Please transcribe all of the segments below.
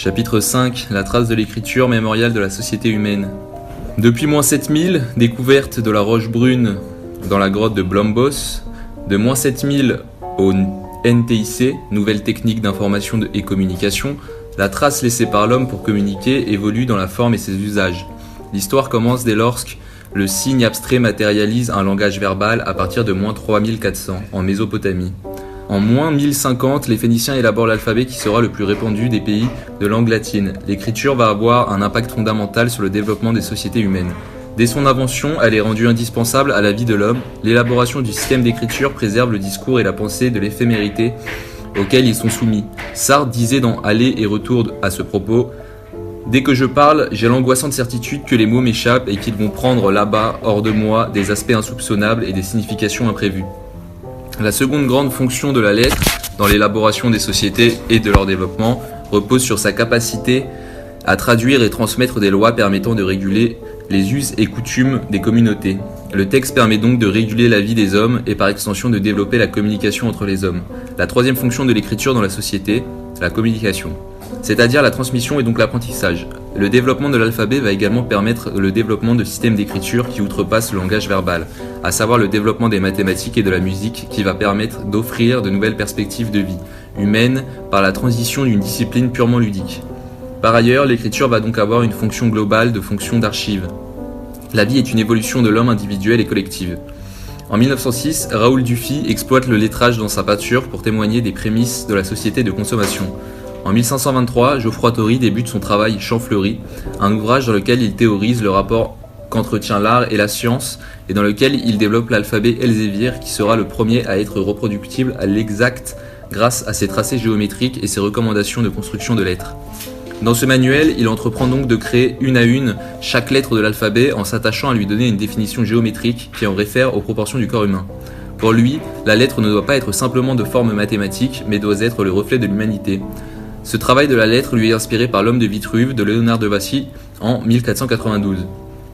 Chapitre 5. La trace de l'écriture mémoriale de la société humaine. Depuis moins 7000, découverte de la roche brune dans la grotte de Blombos, de moins 7000 au NTIC, nouvelle technique d'information et communication, la trace laissée par l'homme pour communiquer évolue dans la forme et ses usages. L'histoire commence dès lors que le signe abstrait matérialise un langage verbal à partir de moins 3400 en Mésopotamie. En moins 1050, les Phéniciens élaborent l'alphabet qui sera le plus répandu des pays de langue latine. L'écriture va avoir un impact fondamental sur le développement des sociétés humaines. Dès son invention, elle est rendue indispensable à la vie de l'homme. L'élaboration du système d'écriture préserve le discours et la pensée de l'éphémérité auxquels ils sont soumis. Sartre disait dans Aller et retour à ce propos: « Dès que je parle, j'ai l'angoissante certitude que les mots m'échappent et qu'ils vont prendre là-bas, hors de moi, des aspects insoupçonnables et des significations imprévues. » La seconde grande fonction de la lettre, dans l'élaboration des sociétés et de leur développement, repose sur sa capacité à traduire et transmettre des lois permettant de réguler les us et coutumes des communautés. Le texte permet donc de réguler la vie des hommes et par extension de développer la communication entre les hommes. La troisième fonction de l'écriture dans la société, la communication, c'est-à-dire la transmission et donc l'apprentissage. Le développement de l'alphabet va également permettre le développement de systèmes d'écriture qui outrepassent le langage verbal, à savoir le développement des mathématiques et de la musique qui va permettre d'offrir de nouvelles perspectives de vie humaine par la transition d'une discipline purement ludique. Par ailleurs, l'écriture va donc avoir une fonction globale de fonction d'archive. La vie est une évolution de l'homme individuel et collective. En 1906, Raoul Dufy exploite le lettrage dans sa peinture pour témoigner des prémices de la société de consommation. En 1523, Geoffroy Tory débute son travail Champfleury, un ouvrage dans lequel il théorise le rapport qu'entretient l'art et la science et dans lequel il développe l'alphabet elzévir qui sera le premier à être reproductible à l'exact grâce à ses tracés géométriques et ses recommandations de construction de lettres. Dans ce manuel, il entreprend donc de créer une à une chaque lettre de l'alphabet en s'attachant à lui donner une définition géométrique qui en réfère aux proportions du corps humain. Pour lui, la lettre ne doit pas être simplement de forme mathématique, mais doit être le reflet de l'humanité. Ce travail de la lettre lui est inspiré par L'homme de Vitruve de Léonard de Vinci en 1492.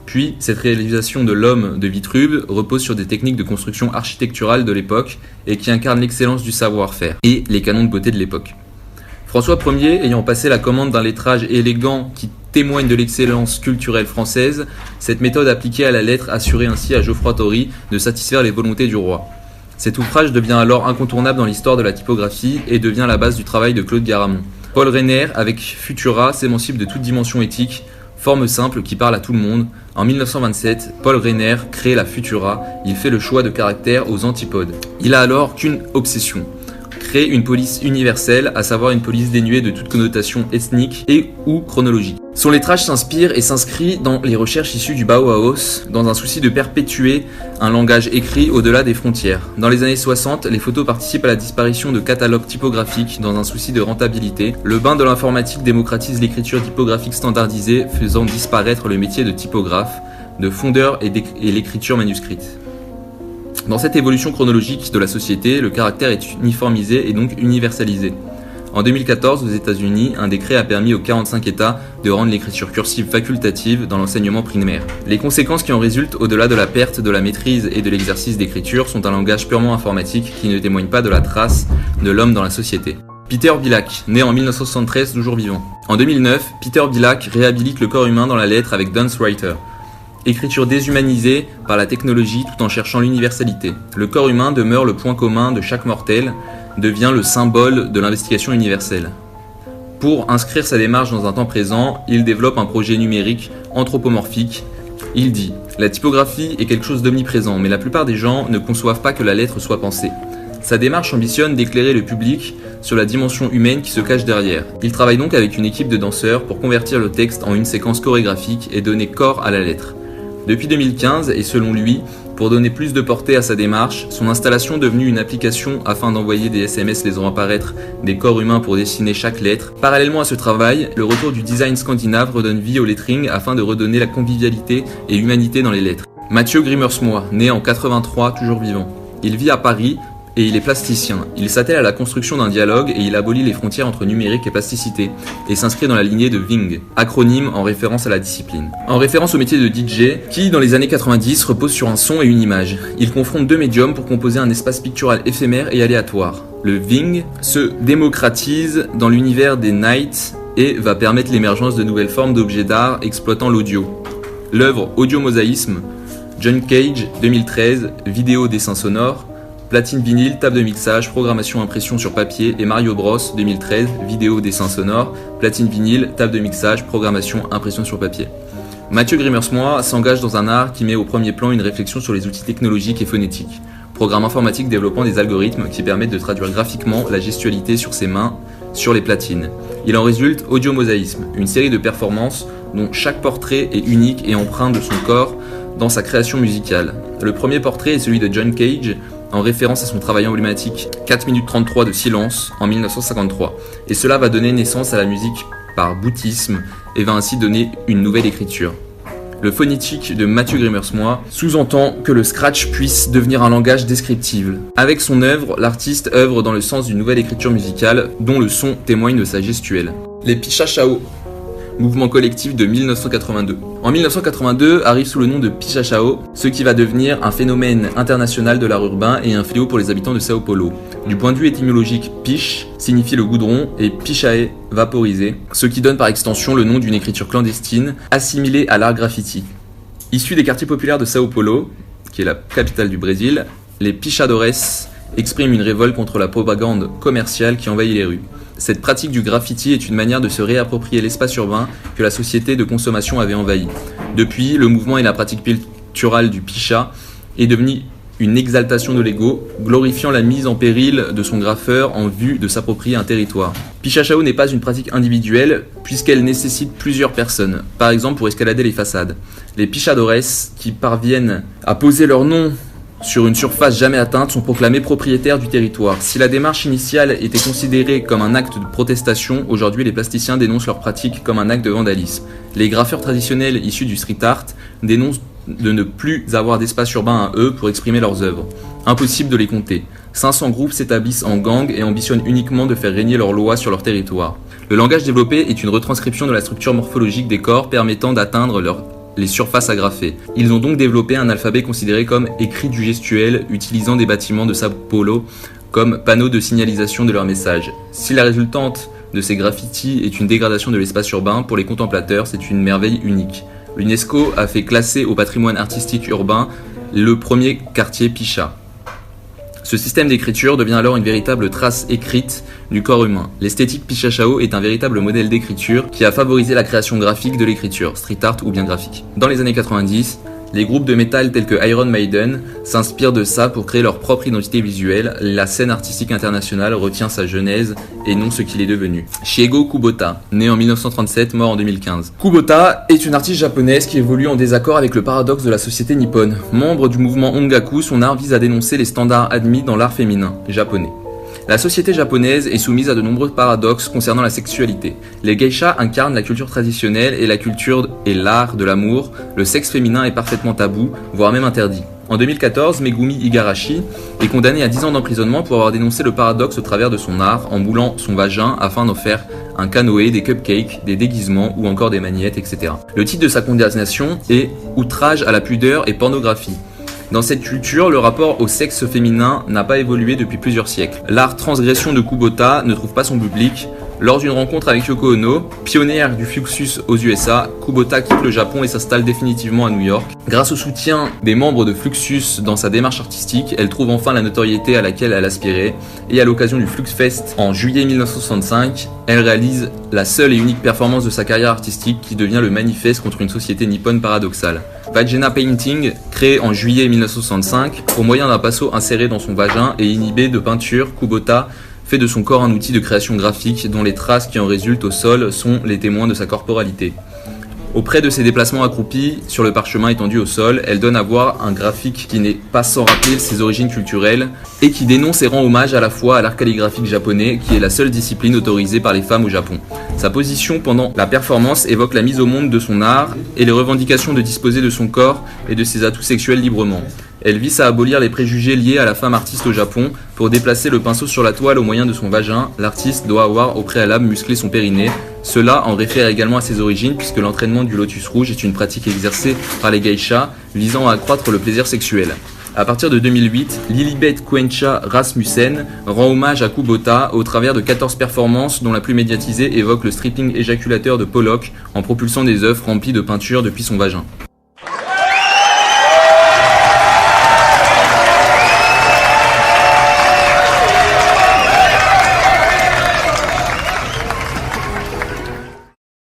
Puis, cette réalisation de L'homme de Vitruve repose sur des techniques de construction architecturale de l'époque et qui incarnent l'excellence du savoir-faire et les canons de beauté de l'époque. François Ier, ayant passé la commande d'un lettrage élégant qui témoigne de l'excellence culturelle française, cette méthode appliquée à la lettre assurait ainsi à Geoffroy Tory de satisfaire les volontés du roi. Cet ouvrage devient alors incontournable dans l'histoire de la typographie et devient la base du travail de Claude Garamond. Paul Reiner, avec Futura, s'émancipe de toute dimension éthique, forme simple qui parle à tout le monde. En 1927, Paul Reiner crée la Futura, il fait le choix de caractères aux antipodes. Il a alors qu'une obsession: créer une police universelle, à savoir une police dénuée de toute connotation ethnique et ou chronologique. Son lettrage s'inspire et s'inscrit dans les recherches issues du Bauhaus, dans un souci de perpétuer un langage écrit au-delà des frontières. Dans les années 60, les photos participent à la disparition de catalogues typographiques dans un souci de rentabilité. Le bain de l'informatique démocratise l'écriture typographique standardisée, faisant disparaître le métier de typographe, de fondeur et l'écriture manuscrite. Dans cette évolution chronologique de la société, le caractère est uniformisé et donc universalisé. En 2014, aux États-Unis, un décret a permis aux 45 États de rendre l'écriture cursive facultative dans l'enseignement primaire. Les conséquences qui en résultent, au-delà de la perte de la maîtrise et de l'exercice d'écriture, sont un langage purement informatique qui ne témoigne pas de la trace de l'homme dans la société. Peter Bielack, né en 1973, toujours vivant. En 2009, Peter Bielack réhabilite le corps humain dans la lettre avec Dunce Writer. Écriture déshumanisée par la technologie tout en cherchant l'universalité. Le corps humain demeure le point commun de chaque mortel, devient le symbole de l'investigation universelle. Pour inscrire sa démarche dans un temps présent, il développe un projet numérique anthropomorphique. Il dit « La typographie est quelque chose d'omniprésent, mais la plupart des gens ne conçoivent pas que la lettre soit pensée. » Sa démarche ambitionne d'éclairer le public sur la dimension humaine qui se cache derrière. Il travaille donc avec une équipe de danseurs pour convertir le texte en une séquence chorégraphique et donner corps à la lettre. Depuis 2015, et selon lui, pour donner plus de portée à sa démarche, son installation devenue une application afin d'envoyer des SMS laissant apparaître des corps humains pour dessiner chaque lettre. Parallèlement à ce travail, le retour du design scandinave redonne vie au lettering afin de redonner la convivialité et humanité dans les lettres. Mathieu Grimmersmois, né en 83, toujours vivant. Il vit à Paris et il est plasticien. Il s'attelle à la construction d'un dialogue et il abolit les frontières entre numérique et plasticité et s'inscrit dans la lignée de Ving, acronyme en référence à la discipline. En référence au métier de DJ, qui dans les années 90 repose sur un son et une image. Il confronte deux médiums pour composer un espace pictural éphémère et aléatoire. Le Ving se démocratise dans l'univers des Nights et va permettre l'émergence de nouvelles formes d'objets d'art exploitant l'audio. L'œuvre Audiomosaïsme, John Cage, 2013, vidéo, dessin sonore, platine vinyle, table de mixage, programmation impression sur papier et Mario Bros, 2013, vidéo, dessin sonore, platine vinyle, table de mixage, programmation impression sur papier. Mathieu Grimmersmois s'engage dans un art qui met au premier plan une réflexion sur les outils technologiques et phonétiques. Programme informatique développant des algorithmes qui permettent de traduire graphiquement la gestualité sur ses mains sur les platines. Il en résulte Audiomosaïsme, une série de performances dont chaque portrait est unique et empreint de son corps dans sa création musicale. Le premier portrait est celui de John Cage, en référence à son travail emblématique 4 minutes 33 de silence en 1953. Et cela va donner naissance à la musique par boutisme et va ainsi donner une nouvelle écriture. Le phonétique de Mathieu Grimmersmois sous-entend que le scratch puisse devenir un langage descriptible. Avec son œuvre, l'artiste œuvre dans le sens d'une nouvelle écriture musicale dont le son témoigne de sa gestuelle. Les Pichachao, mouvement collectif de 1982. En 1982 arrive sous le nom de Pichachao, ce qui va devenir un phénomène international de l'art urbain et un fléau pour les habitants de Sao Paulo. Du point de vue étymologique, piche signifie le goudron et pichae, vaporisé, ce qui donne par extension le nom d'une écriture clandestine assimilée à l'art graffiti. Issus des quartiers populaires de Sao Paulo, qui est la capitale du Brésil, les pichadores expriment une révolte contre la propagande commerciale qui envahit les rues. Cette pratique du graffiti est une manière de se réapproprier l'espace urbain que la société de consommation avait envahi. Depuis, le mouvement et la pratique picturale du picha est devenu une exaltation de l'ego, glorifiant la mise en péril de son graffeur en vue de s'approprier un territoire. Pichachao n'est pas une pratique individuelle puisqu'elle nécessite plusieurs personnes, par exemple pour escalader les façades. Les pichadores qui parviennent à poser leur nom sur une surface jamais atteinte sont proclamés propriétaires du territoire. Si la démarche initiale était considérée comme un acte de protestation, aujourd'hui les plasticiens dénoncent leur pratique comme un acte de vandalisme. Les graffeurs traditionnels issus du street art dénoncent de ne plus avoir d'espace urbain à eux pour exprimer leurs œuvres. Impossible de les compter. 500 groupes s'établissent en gang et ambitionnent uniquement de faire régner leurs lois sur leur territoire. Le langage développé est une retranscription de la structure morphologique des corps permettant d'atteindre les surfaces agrafées. Ils ont donc développé un alphabet considéré comme écrit du gestuel, utilisant des bâtiments de Sao Paulo comme panneaux de signalisation de leur message. Si la résultante de ces graffitis est une dégradation de l'espace urbain, pour les contemplateurs, c'est une merveille unique. L'UNESCO a fait classer au patrimoine artistique urbain le premier quartier Picha. Ce système d'écriture devient alors une véritable trace écrite du corps humain. L'esthétique Pichachao est un véritable modèle d'écriture qui a favorisé la création graphique de l'écriture, street art ou bien graphique. Dans les années 90, les groupes de métal tels que Iron Maiden s'inspirent de ça pour créer leur propre identité visuelle. La scène artistique internationale retient sa genèse et non ce qu'il est devenu. Shigeru Kubota, né en 1937, mort en 2015. Kubota est une artiste japonaise qui évolue en désaccord avec le paradoxe de la société nippone. Membre du mouvement Ongaku, son art vise à dénoncer les standards admis dans l'art féminin japonais. La société japonaise est soumise à de nombreux paradoxes concernant la sexualité. Les geishas incarnent la culture traditionnelle et la culture et l'art de l'amour. Le sexe féminin est parfaitement tabou, voire même interdit. En 2014, Megumi Igarashi est condamné à 10 ans d'emprisonnement pour avoir dénoncé le paradoxe au travers de son art, en moulant son vagin afin d'en faire un canoë, des cupcakes, des déguisements ou encore des magnettes, etc. Le titre de sa condamnation est « Outrage à la pudeur et pornographie ». Dans cette culture, le rapport au sexe féminin n'a pas évolué depuis plusieurs siècles. L'art transgression de Kubota ne trouve pas son public. Lors d'une rencontre avec Yoko Ono, pionnière du Fluxus aux USA, Kubota quitte le Japon et s'installe définitivement à New York. Grâce au soutien des membres de Fluxus dans sa démarche artistique, elle trouve enfin la notoriété à laquelle elle aspirait. Et à l'occasion du Fluxfest en juillet 1965, elle réalise la seule et unique performance de sa carrière artistique qui devient le manifeste contre une société nippone paradoxale. Vagina Painting, créé en juillet 1965, au moyen d'un pinceau inséré dans son vagin et inhibé de peinture, Kubota fait de son corps un outil de création graphique dont les traces qui en résultent au sol sont les témoins de sa corporalité. Auprès de ses déplacements accroupis sur le parchemin étendu au sol, elle donne à voir un graphique qui n'est pas sans rappeler ses origines culturelles et qui dénonce et rend hommage à la fois à l'art calligraphique japonais qui est la seule discipline autorisée par les femmes au Japon. Sa position pendant la performance évoque la mise au monde de son art et les revendications de disposer de son corps et de ses atouts sexuels librement. Elle vise à abolir les préjugés liés à la femme artiste au Japon. Pour déplacer le pinceau sur la toile au moyen de son vagin, l'artiste doit avoir au préalable musclé son périnée. Cela en réfère également à ses origines puisque l'entraînement du lotus rouge est une pratique exercée par les geishas visant à accroître le plaisir sexuel. À partir de 2008, Lilibet Quencha Rasmussen rend hommage à Kubota au travers de 14 performances dont la plus médiatisée évoque le stripping éjaculateur de Pollock en propulsant des œufs remplis de peinture depuis son vagin.